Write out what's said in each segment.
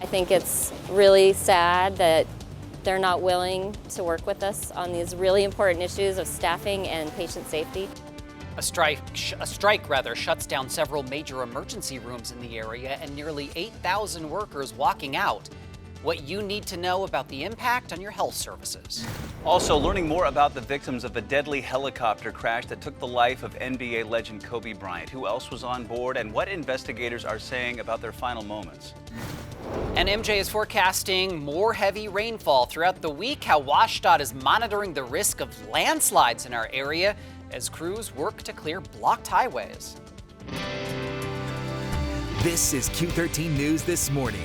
I think it's really sad that they're not willing to work with us on these really important issues of staffing and patient safety. A strike shuts down several major emergency rooms in the area and nearly 8,000 workers walking out. What you need to know about the impact on your health services. Also, learning more about the victims of the deadly helicopter crash that took the life of NBA legend Kobe Bryant. Who else was on board and what investigators are saying about their final moments. And MJ is forecasting more heavy rainfall throughout the week. How WashDOT is monitoring the risk of landslides in our area as crews work to clear blocked highways. This is Q13 News This Morning.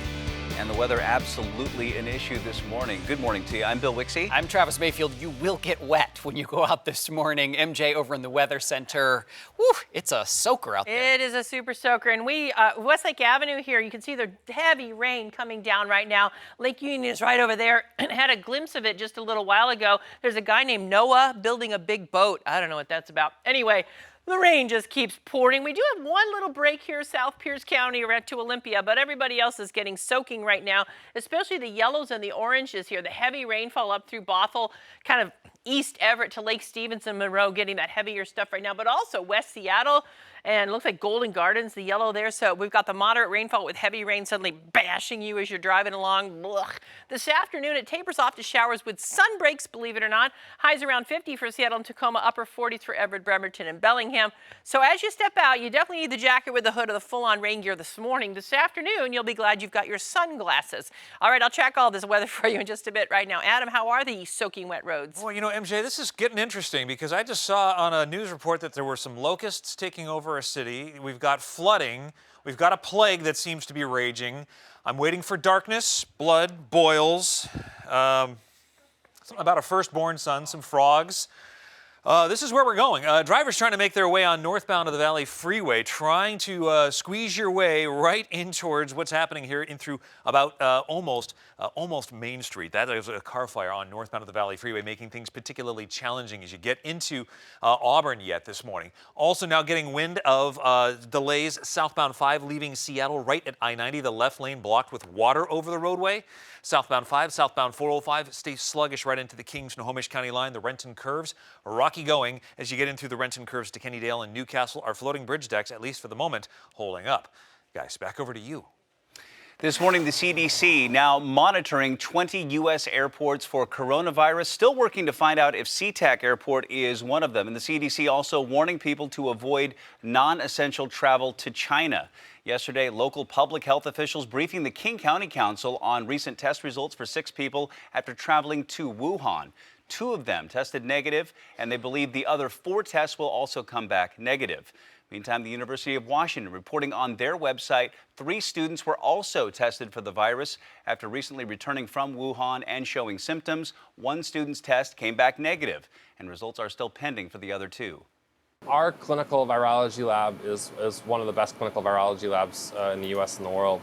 And the weather absolutely an issue this morning. Good morning to you. I'm Bill Wixie. I'm Travis Mayfield. You will get wet when you go out this morning. MJ over in the Weather Center. Woo, it's a soaker out there. It is a super soaker. And we, Westlake Avenue here, you can see the heavy rain coming down right now. Lake Union is right over there. And had a glimpse of it just a little while ago. There's a guy named Noah building a big boat. I don't know what that's about. Anyway, the rain just keeps pouring. We do have one little break here, South Pierce County, around to Olympia, but everybody else is getting soaking right now, especially the yellows and the oranges here. The heavy rainfall up through Bothell, kind of East Everett to Lake Stevenson, Monroe, getting that heavier stuff right now, but also West Seattle. And it looks like Golden Gardens, the yellow there. So we've got the moderate rainfall with heavy rain suddenly bashing you as you're driving along. Blech. This afternoon, it tapers off to showers with sun breaks, believe it or not. Highs around 50 for Seattle and Tacoma, upper 40s for Everett, Bremerton, and Bellingham. So as you step out, you definitely need the jacket with the hood or the full-on rain gear this morning. This afternoon, you'll be glad you've got your sunglasses. All right, I'll check all this weather for you in just a bit right now. Adam, how are the soaking wet roads? Well, you know, MJ, this is getting interesting because I just saw on a news report that there were some locusts taking over a city. We've got flooding. We've got a plague that seems to be raging. I'm waiting for darkness, blood, boils, about a firstborn son, some frogs. This is where we're going. Drivers trying to make their way on northbound of the Valley Freeway, trying to squeeze your way right in towards what's happening here in through about almost Main Street. That is a car fire on northbound of the Valley Freeway, making things particularly challenging as you get into Auburn yet this morning. Also now getting wind of delays southbound 5 leaving Seattle right at I-90, the left lane blocked with water over the roadway. Southbound 5, southbound 405 stays sluggish right into the Kings-Snohomish County line. The Renton curves are rocky going as you get in through the Renton curves to Kennydale and Newcastle. Our floating bridge decks, at least for the moment, holding up. Guys, back over to you. This morning, the CDC now monitoring 20 U.S. airports for coronavirus, still working to find out if SeaTac Airport is one of them. And the CDC also warning people to avoid non-essential travel to China. Yesterday, local public health officials briefing the King County Council on recent test results for 6 people after traveling to Wuhan. 2 of them tested negative, and they believe the other 4 tests will also come back negative. Meantime, the University of Washington reporting on their website 3 students were also tested for the virus after recently returning from Wuhan and showing symptoms. 1 student's test came back negative, and results are still pending for the other 2. Our clinical virology lab is one of the best clinical virology labs in the U.S. and the world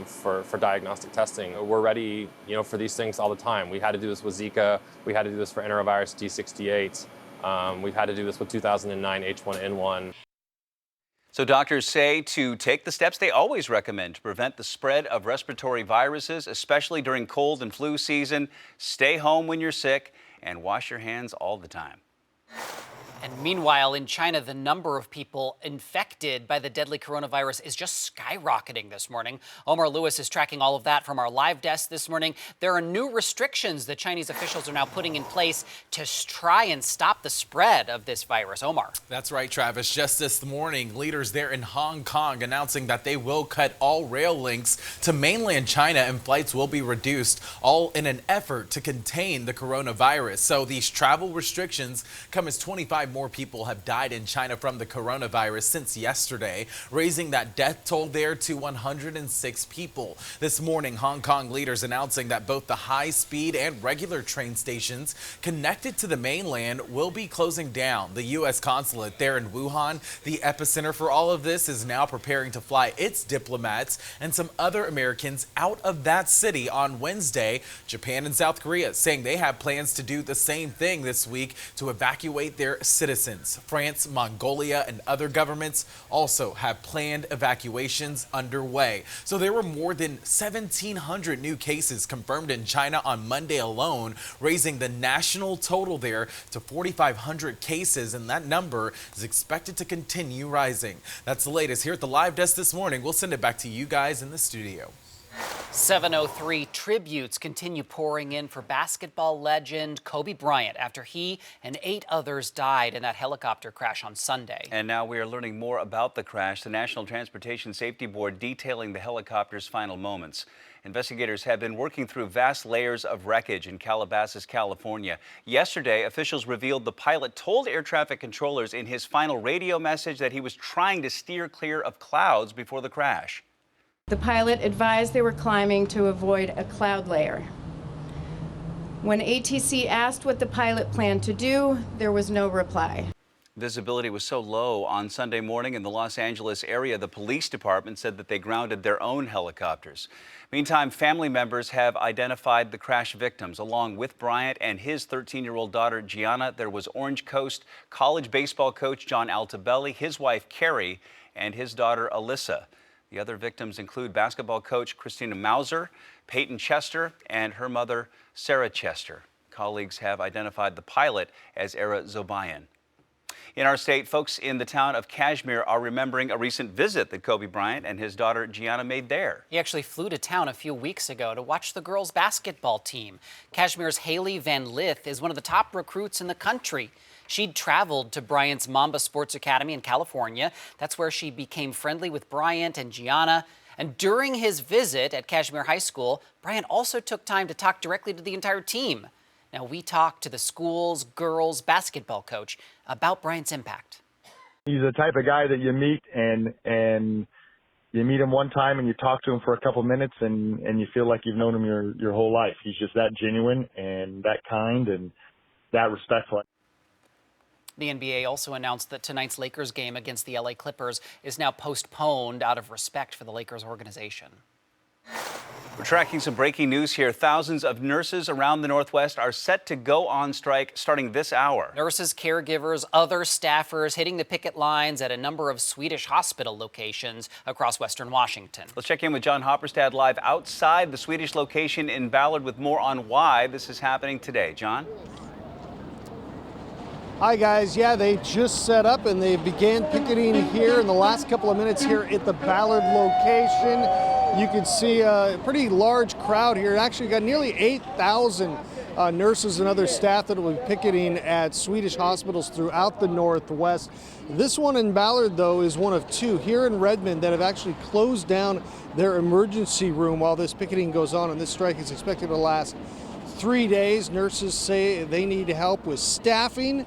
for diagnostic testing. We're ready, for these things all the time. We had to do this with Zika. We had to do this for enterovirus D68. We've had to do this with 2009 H1N1. So doctors say to take the steps they always recommend to prevent the spread of respiratory viruses, especially during cold and flu season. Stay home when you're sick and wash your hands all the time. And meanwhile, in China, the number of people infected by the deadly coronavirus is just skyrocketing this morning. Omar Lewis is tracking all of that from our live desk this morning. There are new restrictions that Chinese officials are now putting in place to try and stop the spread of this virus. Omar. That's right, Travis. Just this morning, leaders there in Hong Kong announcing that they will cut all rail links to mainland China and flights will be reduced, all in an effort to contain the coronavirus. So these travel restrictions come as 25 more people have died in China from the coronavirus since yesterday, raising that death toll there to 106 people. This morning, Hong Kong leaders announcing that both the high-speed and regular train stations connected to the mainland will be closing down. The U.S. consulate there in Wuhan, the epicenter for all of this, is now preparing to fly its diplomats and some other Americans out of that city on Wednesday. Japan and South Korea saying they have plans to do the same thing this week to evacuate their citizens. France, Mongolia, and other governments also have planned evacuations underway. So there were more than 1,700 new cases confirmed in China on Monday alone, raising the national total there to 4,500 cases, and that number is expected to continue rising. That's the latest here at the Live Desk this morning. We'll send it back to you guys in the studio. 7:03 tributes continue pouring in for basketball legend Kobe Bryant after he and 8 others died in that helicopter crash on Sunday. And now we are learning more about the crash. The National Transportation Safety Board detailing the helicopter's final moments. Investigators have been working through vast layers of wreckage in Calabasas, California. Yesterday, officials revealed the pilot told air traffic controllers in his final radio message that he was trying to steer clear of clouds before the crash. The pilot advised they were climbing to avoid a cloud layer. When ATC asked what the pilot planned to do, there was no reply. Visibility was so low on Sunday morning in the Los Angeles area, the police department said that they grounded their own helicopters. Meantime, family members have identified the crash victims. Along with Bryant and his 13-year-old daughter, Gianna, there was Orange Coast College baseball coach John Altobelli, his wife, Carrie, and his daughter, Alyssa. The other victims include basketball coach Christina Mauser, Peyton Chester, and her mother, Sarah Chester. Colleagues have identified the pilot as Era Zobayan. In our state, folks in the town of Kashmir are remembering a recent visit that Kobe Bryant and his daughter Gianna made there. He actually flew to town a few weeks ago to watch the girls' basketball team. Kashmir's Haley Van Lith is one of the top recruits in the country. She'd traveled to Bryant's Mamba Sports Academy in California. That's where she became friendly with Bryant and Gianna. And during his visit at Kashmir High School, Bryant also took time to talk directly to the entire team. Now, we talked to the school's girls' basketball coach about Bryant's impact. He's the type of guy that you meet and you meet him one time and you talk to him for a couple minutes and you feel like you've known him your whole life. He's just that genuine and that kind and that respectful. The NBA also announced that tonight's Lakers game against the LA Clippers is now postponed out of respect for the Lakers organization. We're tracking some breaking news here. Thousands of nurses around the Northwest are set to go on strike starting this hour. Nurses, caregivers, other staffers hitting the picket lines at a number of Swedish hospital locations across Western Washington. Let's check in with John Hopperstad live outside the Swedish location in Ballard with more on why this is happening today. John? Hi guys, yeah, they just set up and they began picketing here in the last couple of minutes here at the Ballard location. You can see a pretty large crowd here. Actually got nearly 8,000 nurses and other staff that will be picketing at Swedish hospitals throughout the Northwest. This one in Ballard, though, is one of 2 here in Redmond that have actually closed down their emergency room while this picketing goes on, and this strike is expected to last 3 days. Nurses say they need help with staffing.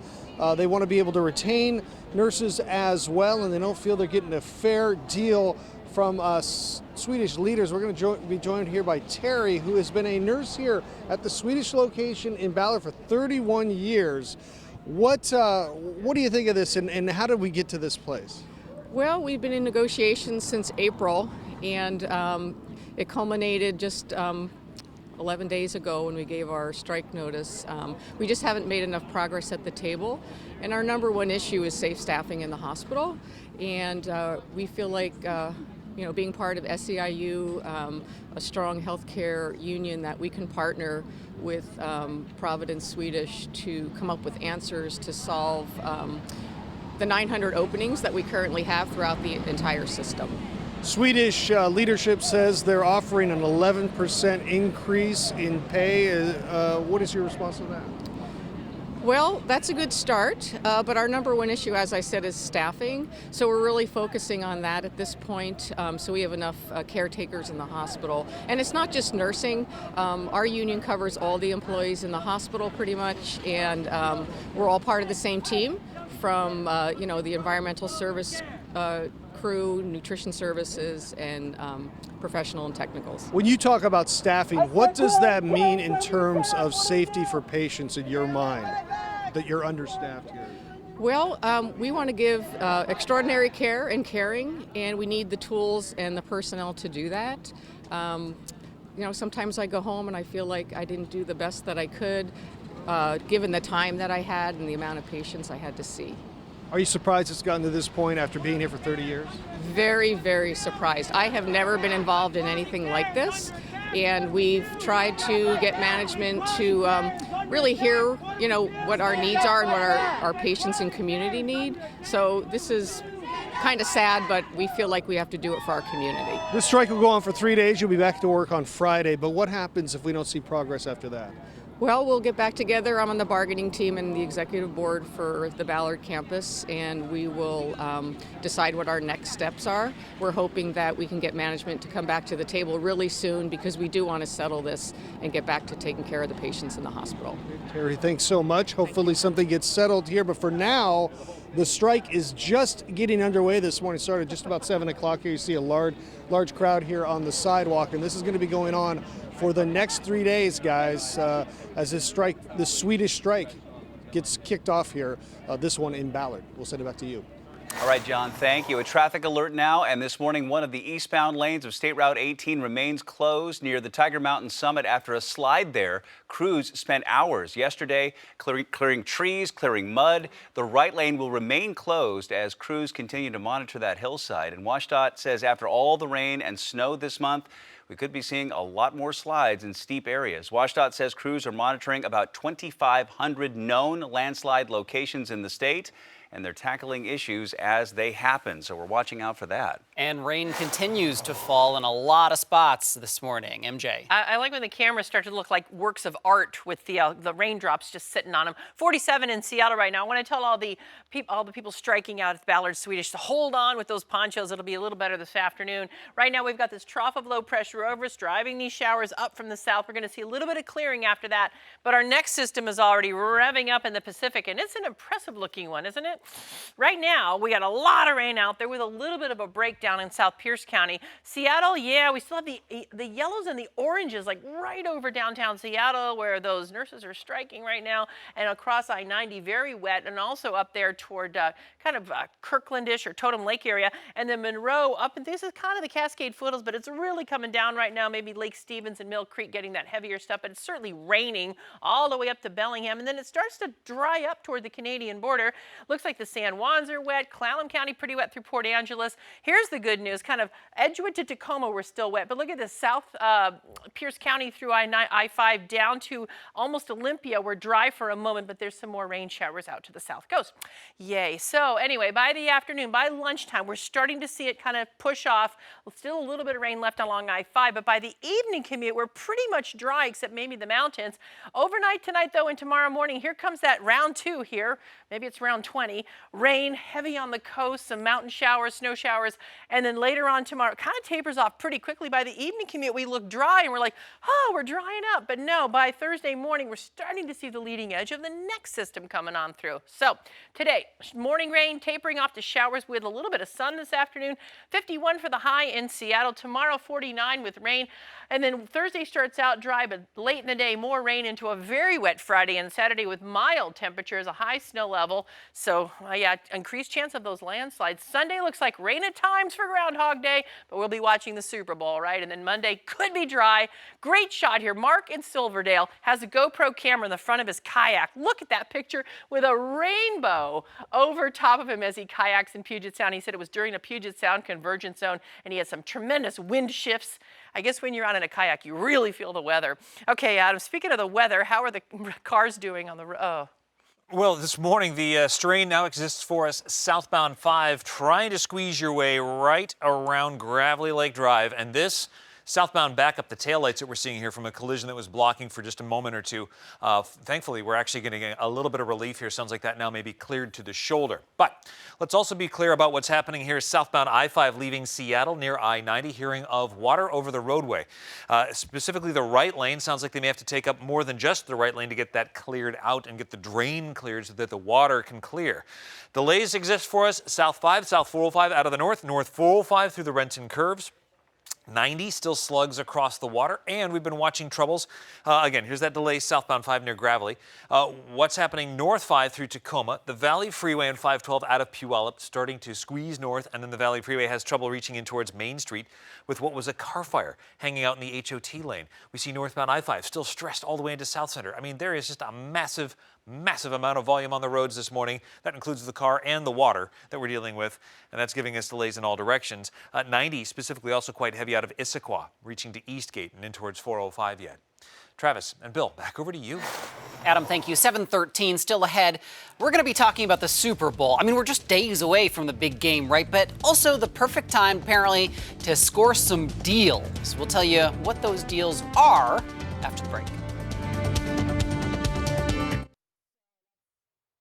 They want to be able to retain nurses as well, and they don't feel they're getting a fair deal from Swedish leaders. We're going to be joined here by Terry, who has been a nurse here at the Swedish location in Ballard for 31 years. What do you think of this, and how did we get to this place? Well, we've been in negotiations since April, and it culminated just 11 days ago when we gave our strike notice. We just haven't made enough progress at the table, and our number one issue is safe staffing in the hospital, and we feel like being part of SEIU, a strong healthcare union, that we can partner with Providence Swedish to come up with answers to solve the 900 openings that we currently have throughout the entire system. Swedish leadership says they're offering an 11% increase in pay. What is your response to that? Well, that's a good start, but our number one issue, as I said, is staffing. So we're really focusing on that at this point, so we have enough caretakers in the hospital. And it's not just nursing. Our union covers all the employees in the hospital pretty much, and we're all part of the same team, from the environmental service crew, nutrition services, and professional and technicals. When you talk about staffing, what does that mean in terms of safety for patients in your mind, that you're understaffed here? Well, we want to give extraordinary care and caring, and we need the tools and the personnel to do that. Sometimes I go home and I feel like I didn't do the best that I could. given the time that I had and the amount of patients I had to see. Are you surprised it's gotten to this point after being here for 30 years? Very, very surprised. I have never been involved in anything like this, and we've tried to get management to really hear, what our needs are and what our patients and community need. So this is kind of sad, but we feel like we have to do it for our community. This strike will go on for 3 days. You'll be back to work on Friday, but what happens if we don't see progress after that? Well, we'll get back together. I'm on the bargaining team and the executive board for the Ballard campus, and we will decide what our next steps are. We're hoping that we can get management to come back to the table really soon, because we do want to settle this and get back to taking care of the patients in the hospital. Terry, thanks so much. Hopefully something gets settled here, but for now, the strike is just getting underway this morning. It started just about 7 o'clock here. You see a large crowd here on the sidewalk, and this is going to be going on for the next 3 days, guys, as this Swedish strike gets kicked off here, this one in Ballard. We'll send it back to you. All right, John, thank you. A traffic alert now, and this morning one of the eastbound lanes of State Route 18 remains closed near the Tiger Mountain Summit after a slide there. Crews spent hours yesterday clearing trees, clearing mud. The right lane will remain closed as crews continue to monitor that hillside. And WashDOT says after all the rain and snow this month, we could be seeing a lot more slides in steep areas. WashDOT says crews are monitoring about 2,500 known landslide locations in the state, and they're tackling issues as they happen. So we're watching out for that. And rain continues to fall in a lot of spots this morning. MJ. I like when the cameras start to look like works of art with the raindrops just sitting on them. 47 in Seattle right now. I want to tell all the people striking out at Ballard Swedish to hold on with those ponchos. It'll be a little better this afternoon. Right now we've got this trough of low pressure over us, driving these showers up from the south. We're going to see a little bit of clearing after that, but our next system is already revving up in the Pacific, and it's an impressive looking one, isn't it? Right now we got a lot of rain out there with a little bit of a breakdown in South Pierce County. Seattle, yeah, we still have the yellows and the oranges like right over downtown Seattle where those nurses are striking right now, and across I-90 very wet, and also up there toward kind of Kirklandish or Totem Lake area, and then Monroe up, and this is kind of the Cascade foothills, but it's really coming down right now. Maybe Lake Stevens and Mill Creek getting that heavier stuff, but it's certainly raining all the way up to Bellingham, and then it starts to dry up toward the Canadian border. Looks like the San Juans are wet, Clallam County pretty wet through Port Angeles. Here's the good news, kind of Edgewood to Tacoma we're still wet, but look at this South Pierce County through I-5 down to almost Olympia. We're dry for a moment, but there's some more rain showers out to the south coast. Yay. So anyway, by the afternoon, by lunchtime, we're starting to see it kind of push off. Still a little bit of rain left along I-5, but by the evening commute, we're pretty much dry except maybe the mountains. Overnight tonight, though, and tomorrow morning, here comes that round 2 here. Maybe it's round 20. Rain heavy on the coast, some mountain showers, snow showers, and then later on tomorrow, it kind of tapers off pretty quickly. By the evening commute, we look dry and we're like, oh, we're drying up. But no, by Thursday morning, we're starting to see the leading edge of the next system coming on through. So today, morning rain tapering off to showers with a little bit of sun this afternoon. 51 for the high in Seattle. Tomorrow, 49 with rain. And then Thursday starts out dry, but late in the day, more rain into a very wet Friday and Saturday with mild temperatures, a high snow level. So, yeah, increased chance of those landslides. Sunday looks like rain at times for Groundhog Day, but we'll be watching the Super Bowl, right? And then Monday could be dry. Great shot here. Mark in Silverdale has a GoPro camera in the front of his kayak. Look at that picture with a rainbow over top of him as he kayaks in Puget Sound. He said it was during a Puget Sound convergence zone, and he had some tremendous wind shifts. I guess when you're out in a kayak, you really feel the weather. Okay, Adam, speaking of the weather, how are the cars doing on the road? Well, this morning, the strain now exists for us southbound 5, trying to squeeze your way right around Gravelly Lake Drive. And this southbound backup, the taillights that we're seeing here from a collision that was blocking for just a moment or two. Thankfully, we're actually getting a little bit of relief here. Sounds like that now may be cleared to the shoulder. But let's also be clear about what's happening here southbound I-5 leaving Seattle near I-90, hearing of water over the roadway. Specifically, the right lane. Sounds like they may have to take up more than just the right lane to get that cleared out and get the drain cleared so that the water can clear. Delays exist for us south 5, south 405 out of the north, north 405 through the Renton curves. 90 still slugs across the water, and we've been watching troubles. Again, here's that delay southbound 5 near Gravelly. What's happening north 5 through Tacoma, the Valley Freeway and 512 out of Puyallup starting to squeeze north, and then the Valley Freeway has trouble reaching in towards Main Street with what was a car fire hanging out in the HOT lane. We see northbound I-5 still stressed all the way into South Center. I mean, there is just a massive amount of volume on the roads this morning. That includes the car and the water that we're dealing with, and that's giving us delays in all directions. 90 specifically also quite heavy out of Issaquah, reaching to Eastgate and in towards 405 yet. Travis and Bill, back over to you. Adam, thank you. 7:13 still ahead. We're going to be talking about the Super Bowl. I mean, we're just days away from the big game, right? But also the perfect time, apparently, to score some deals. We'll tell you what those deals are after the break.